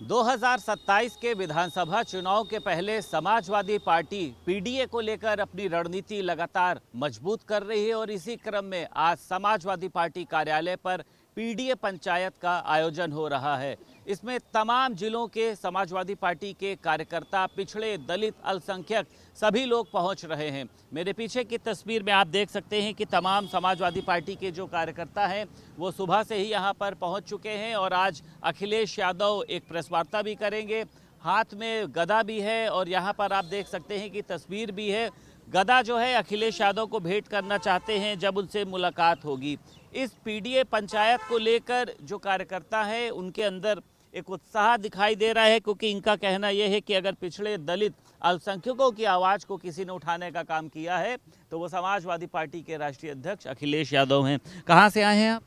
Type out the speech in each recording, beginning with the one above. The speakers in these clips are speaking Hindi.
2027 के विधानसभा चुनाव के पहले समाजवादी पार्टी पीडीए को लेकर अपनी रणनीति लगातार मजबूत कर रही है और इसी क्रम में आज समाजवादी पार्टी कार्यालय पर पीडीए पंचायत का आयोजन हो रहा है। इसमें तमाम जिलों के समाजवादी पार्टी के कार्यकर्ता, पिछड़े, दलित, अल्पसंख्यक सभी लोग पहुंच रहे हैं। मेरे पीछे की तस्वीर में आप देख सकते हैं कि तमाम समाजवादी पार्टी के जो कार्यकर्ता हैं वो सुबह से ही यहां पर पहुंच चुके हैं और आज अखिलेश यादव एक प्रेस वार्ता भी करेंगे। हाथ में गदा भी है और यहाँ पर आप देख सकते हैं कि तस्वीर भी है। गदा जो है अखिलेश यादव को भेंट करना चाहते हैं जब उनसे मुलाकात होगी। इस पीडीए पंचायत को लेकर जो कार्यकर्ता है उनके अंदर एक उत्साह दिखाई दे रहा है, क्योंकि इनका कहना यह है कि अगर पिछड़े, दलित, अल्पसंख्यकों की आवाज़ को किसी ने उठाने का काम किया है तो वो समाजवादी पार्टी के राष्ट्रीय अध्यक्ष अखिलेश यादव हैं। कहाँ से आए हैं आप?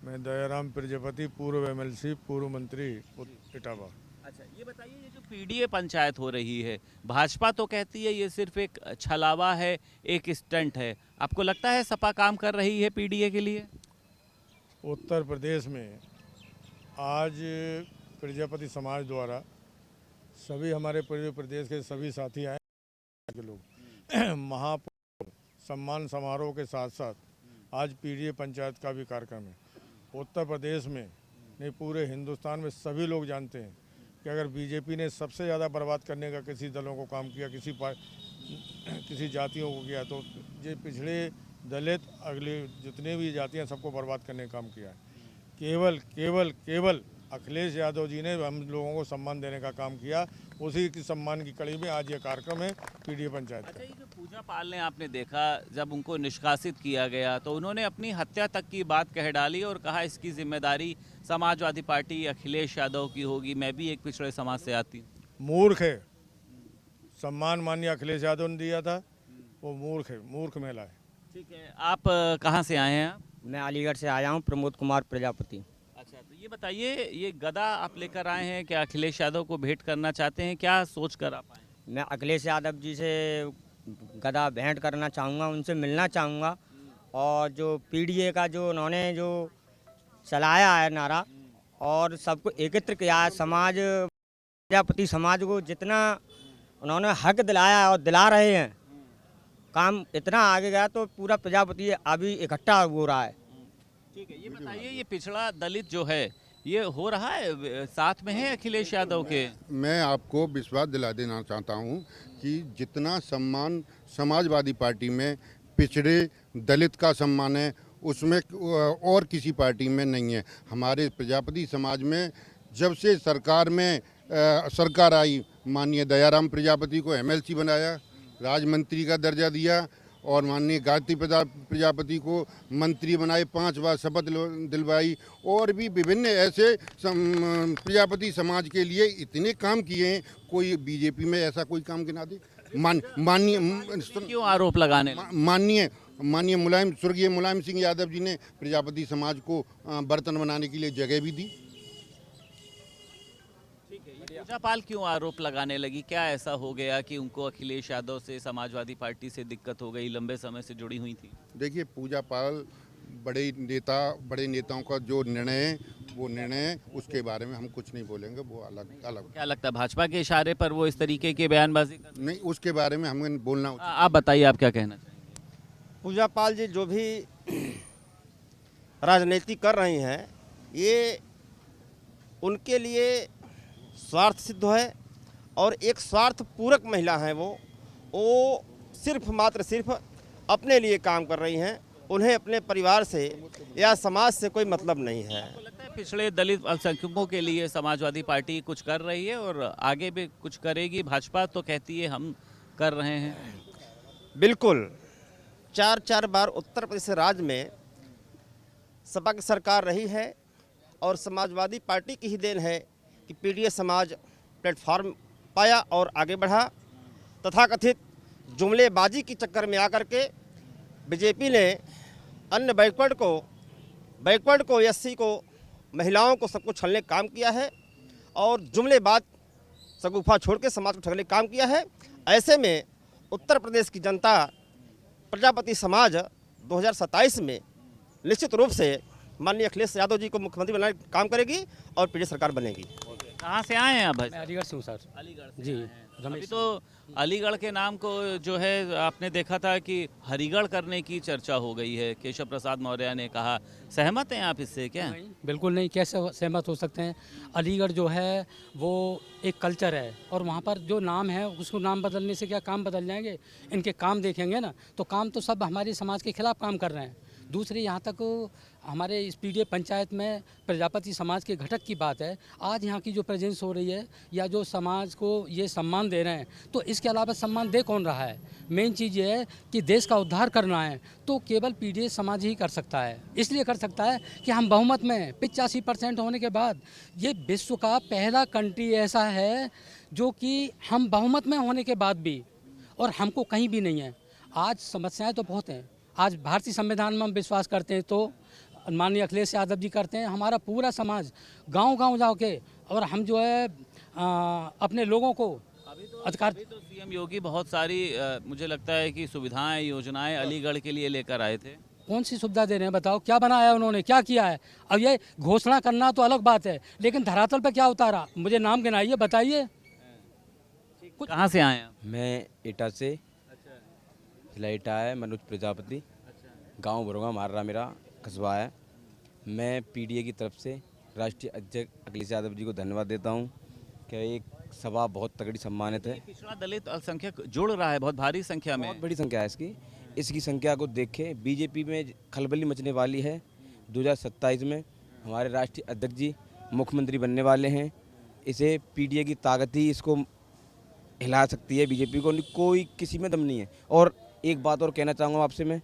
मैं दयाराम प्रजापति, पूर्व एमएलसी, पूर्व मंत्री इटावा। अच्छा, ये बताइए, ये जो पीडीए पंचायत हो रही है, भाजपा तो कहती है ये सिर्फ एक छलावा है, एक स्टंट है। आपको लगता है सपा काम कर रही है पीडीए के लिए? उत्तर प्रदेश में आज प्रजापति समाज द्वारा सभी हमारे पूरे प्रदेश के सभी साथी आए के लोग महापौर सम्मान समारोह के साथ साथ आज पीडीए पंचायत का भी कार्यक्रम है। उत्तर प्रदेश में नहीं, पूरे हिंदुस्तान में सभी लोग जानते हैं कि अगर बीजेपी ने सबसे ज़्यादा बर्बाद करने का किसी दलों को काम किया, किसी जातियों को किया, तो ये पिछड़े, दलित, अगले जितने भी जातियां सबको बर्बाद करने का काम किया है। केवल अखिलेश यादव जी ने हम लोगों को सम्मान देने का काम किया। उसी की सम्मान की कड़ी में आज ये कार्यक्रम है पीडीए पंचायत का। अच्छा, ये जो पूजा पाल ने आपने देखा, जब उनको निष्कासित किया गया तो उन्होंने अपनी हत्या तक की बात कह डाली और कहा इसकी जिम्मेदारी समाजवादी पार्टी अखिलेश यादव की होगी, मैं भी एक पिछड़े समाज से आती हूँ। मूर्ख है। सम्मान माननीय अखिलेश यादव ने दिया था, वो मूर्ख है, मूर्ख महिला है। ठीक है, आप कहाँ से आए हैं आप? मैं अलीगढ़ से आया हूँ, प्रमोद कुमार प्रजापति। अच्छा, तो ये बताइए, ये गदा आप लेकर आए हैं, क्या अखिलेश यादव को भेंट करना चाहते हैं? क्या सोच कर आप आए? मैं अखिलेश यादव जी से गदा भेंट करना चाहूँगा, उनसे मिलना चाहूँगा। और जो पीडीए का जो उन्होंने जो चलाया है नारा और सबको एकत्र किया है, समाज प्रजापति समाज को जितना उन्होंने हक दिलाया है और दिला रहे हैं, काम इतना आगे गया तो पूरा प्रजापति अभी इकट्ठा हो रहा है। ठीक है, ये बताइए, ये पिछड़ा दलित जो है ये हो रहा है, साथ में है अखिलेश यादव के? मैं आपको विश्वास दिला देना चाहता हूं कि जितना सम्मान समाजवादी पार्टी में पिछड़े दलित का सम्मान है उसमें और किसी पार्टी में नहीं है। हमारे प्रजापति समाज में जब से सरकार आई, माननीय दयाराम प्रजापति को एमएलसी बनाया, राज्य मंत्री का दर्जा दिया और माननीय गायत्री प्रजापति को मंत्री बनाए, 5 बार शपथ दिलवाई और भी विभिन्न ऐसे प्रजापति समाज के लिए इतने काम किए हैं। कोई बीजेपी में ऐसा कोई काम गिना दे? माननीय क्यों आरोप लगाने? माननीय स्वर्गीय मुलायम सिंह यादव जी ने प्रजापति समाज को बर्तन बनाने के लिए जगह भी दी। पूजा पाल क्यों आरोप लगाने लगी? क्या ऐसा हो गया कि उनको अखिलेश यादव से, समाजवादी पार्टी से दिक्कत हो गई? लंबे समय से जुड़ी हुई थी। देखिए, पूजा पाल बड़े नेताओं का जो निर्णय है वो निर्णय है, उसके बारे में हम कुछ नहीं बोलेंगे, वो अलग। क्या लगता है, भाजपा के इशारे पर वो इस तरीके की बयानबाजी कर? नहीं, उसके बारे में हमें बोलना। आप बताइए, आप क्या कहना चाहिए? पूजा पाल जी जो भी राजनीति कर रही हैं, ये उनके लिए स्वार्थ सिद्ध है और एक स्वार्थ पूरक महिला हैं। वो सिर्फ मात्र सिर्फ अपने लिए काम कर रही हैं। उन्हें अपने परिवार से या समाज से कोई मतलब नहीं है। आपको लगता है पिछड़े, दलित, अल्पसंख्यकों के लिए समाजवादी पार्टी कुछ कर रही है और आगे भी कुछ करेगी? भाजपा तो कहती है हम कर रहे हैं। बिल्कुल, 4 बार उत्तर प्रदेश राज्य में सपा की सरकार रही है और समाजवादी पार्टी की ही देन है कि पीडीए समाज प्लेटफॉर्म पाया और आगे बढ़ा। तथाकथित जुमलेबाजी की चक्कर में आकर के बीजेपी ने अन्य बैकवर्ड को एससी को, महिलाओं को, सबको छलने का काम किया है और जुमलेबाज शगुफा छोड़ के समाज को ठगने का काम किया है। ऐसे में उत्तर प्रदेश की जनता प्रजापति समाज 2027 में निश्चित रूप से माननीय अखिलेश यादव जी को मुख्यमंत्री बनाने का काम करेगी और पीडीए सरकार बनेगी। कहाँ से आए हैं आप भाई? मैं अलीगढ़ से हूँ सर। अलीगढ़ से जी, आए हैं। अभी रमेश। तो अलीगढ़ के नाम को जो है आपने देखा था कि हरिगढ़ करने की चर्चा हो गई है, केशव प्रसाद मौर्य ने कहा। सहमत हैं आप इससे क्या? नहीं, बिल्कुल नहीं, कैसे सहमत हो सकते हैं। अलीगढ़ जो है वो एक कल्चर है और वहाँ पर जो नाम है उसको नाम बदलने से क्या काम बदल जाएंगे? इनके काम देखेंगे ना तो काम तो सब हमारे समाज के खिलाफ काम कर रहे हैं। दूसरे यहाँ तक हमारे इस पीडीए पंचायत में प्रजापति समाज के घटक की बात है। आज यहाँ की जो प्रेजेंस हो रही है या जो समाज को ये सम्मान दे रहे हैं तो इसके अलावा सम्मान दे कौन रहा है? मेन चीज़ ये है कि देश का उद्धार करना है तो केवल पीडीए समाज ही कर सकता है। इसलिए कर सकता है कि हम बहुमत में 85% होने के बाद ये विश्व का पहला कंट्री ऐसा है जो कि हम बहुमत में होने के बाद भी और हमको कहीं भी नहीं है। आज समस्याएं तो बहुत हैं। आज भारतीय संविधान में हम विश्वास करते हैं तो माननीय अखिलेश यादव जी करते हैं। हमारा पूरा समाज गांव-गांव जाके और हम जो है अपने लोगों को अधिकार। अभी तो सीएम योगी बहुत सारी मुझे लगता है कि सुविधाएं, योजनाएं अलीगढ़ के लिए लेकर आए थे। कौन सी सुविधा दे रहे हैं बताओ? क्या बनाया है उन्होंने, क्या किया है? अब ये घोषणा करना तो अलग बात है लेकिन धरातल पे क्या उतारा? मुझे नाम गिनाइए, बताइए। कहाँ से आए हैं आप? मैं एटा से। जिला एटा है, मनोज प्रजापति। गांव बरोगा मार्रा मेरा कस्बा है। मैं पीडीए की तरफ से राष्ट्रीय अध्यक्ष अखिलेश यादव जी को धन्यवाद देता हूं कि एक सभा बहुत तगड़ी सम्मानित है। पिछड़ा दलित अल्पसंख्यक जुड़ रहा है बहुत भारी संख्या में। बहुत बड़ी संख्या है इसकी संख्या को देख के बीजेपी में खलबली मचने वाली है। 2027 में हमारे राष्ट्रीय अध्यक्ष जी मुख्यमंत्री बनने वाले हैं। इसे पीडीए की ताकत ही इसको हिला सकती है। बीजेपी को कोई किसी में दम नहीं है। और एक बात और कहना चाहूँगा आपसे मैं,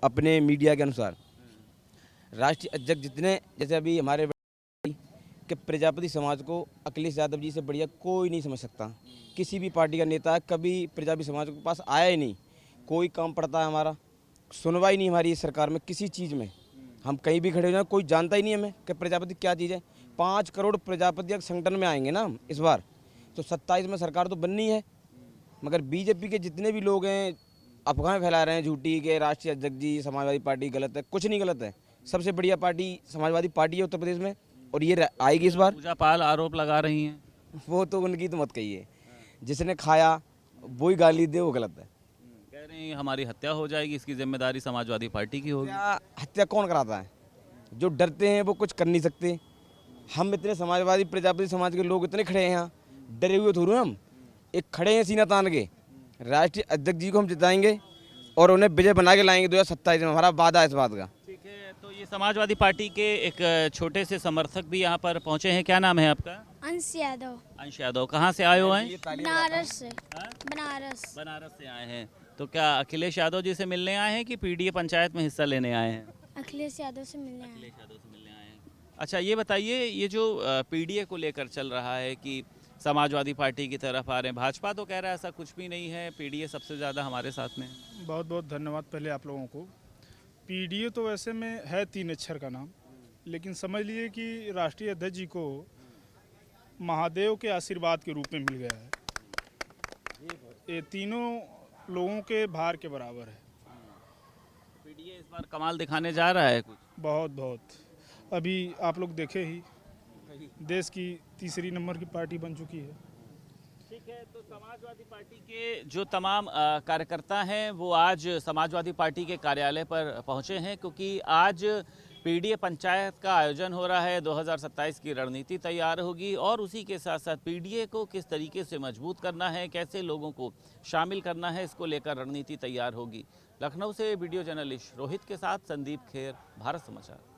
अपने मीडिया के अनुसार राष्ट्रीय अध्यक्ष जितने, जैसे अभी हमारे कि प्रजापति समाज को अखिलेश यादव जी से बढ़िया कोई नहीं समझ सकता। किसी भी पार्टी का नेता कभी प्रजापति समाज के पास आया ही नहीं। कोई काम पड़ता है हमारा, सुनवाई नहीं हमारी इस सरकार में किसी चीज़ में। हम कहीं भी खड़े हो जाए कोई जानता ही नहीं हमें कि प्रजापति क्या चीज़ है। 5 करोड़ प्रजापति संगठन में आएंगे ना हम इस बार, तो 27 में सरकार तो बननी है। मगर बीजेपी के जितने भी लोग हैं अफवाहें फैला रहे हैं झूठी के राष्ट्रीय अध्यक्ष जी समाजवादी पार्टी गलत है। कुछ नहीं गलत है। सबसे बढ़िया पार्टी समाजवादी पार्टी है उत्तर प्रदेश में और ये आएगी इस बार। पूजा पाल आरोप लगा रही हैं। वो तो उनकी तो मत कहिए, जिसने खाया वही गाली दे वो गलत है। कह रही हैं हमारी हत्या हो जाएगी, इसकी जिम्मेदारी समाजवादी पार्टी की होगी। हत्या कौन कराता है? जो डरते हैं वो कुछ कर नहीं सकते। हम इतने समाजवादी प्रजापति समाज के लोग इतने खड़े हैं यहाँ, डरे हुए थोड़े हम। एक खड़े हैं सीना तान के। राष्ट्रीय अध्यक्ष जी को हम जिताएंगे और उन्हें विजय बना के लाएंगे 2027 में। हमारा वादा है इस बात का। ठीक है, तो ये समाजवादी पार्टी के एक छोटे से समर्थक भी यहाँ पर पहुँचे हैं। क्या नाम है आपका? अंश यादव। अंश यादव। कहाँ से आए हो हैं? बनारस से। हाँ? बनारस। बनारस से आए हैं। तो क्या अखिलेश यादव जी से मिलने आए हैं कि पीडीए पंचायत में हिस्सा लेने आए हैं? अखिलेश यादव से मिलने आए। अखिलेश यादव से मिलने आए हैं। अच्छा ये बताइए, ये जो पीडीए को लेकर चल रहा है कि समाजवादी पार्टी की तरफ आ रहे हैं, भाजपा तो कह रहा है ऐसा कुछ भी नहीं है, पीडीए सबसे ज़्यादा हमारे साथ में है। बहुत बहुत धन्यवाद पहले आप लोगों को। पीडीए तो वैसे में है 3 अक्षर का नाम, लेकिन समझ लिए कि राष्ट्रीय अध्यक्ष जी को महादेव के आशीर्वाद के रूप में मिल गया है। ये तीनों लोगों के भार के बराबर है। पीडीए इस बार कमाल दिखाने जा रहा है कुछ। बहुत अभी आप लोग देखे ही, देश की 3री नंबर की पार्टी बन चुकी है। ठीक है, तो समाजवादी पार्टी के जो तमाम कार्यकर्ता हैं वो आज समाजवादी पार्टी के कार्यालय पर पहुंचे हैं क्योंकि आज पीडीए पंचायत का आयोजन हो रहा है। 2027 की रणनीति तैयार होगी और उसी के साथ साथ पीडीए को किस तरीके से मजबूत करना है, कैसे लोगों को शामिल करना है, इसको लेकर रणनीति तैयार होगी। लखनऊ से वीडियो जर्नलिस्ट रोहित के साथ संदीप खेर, भारत समाचार।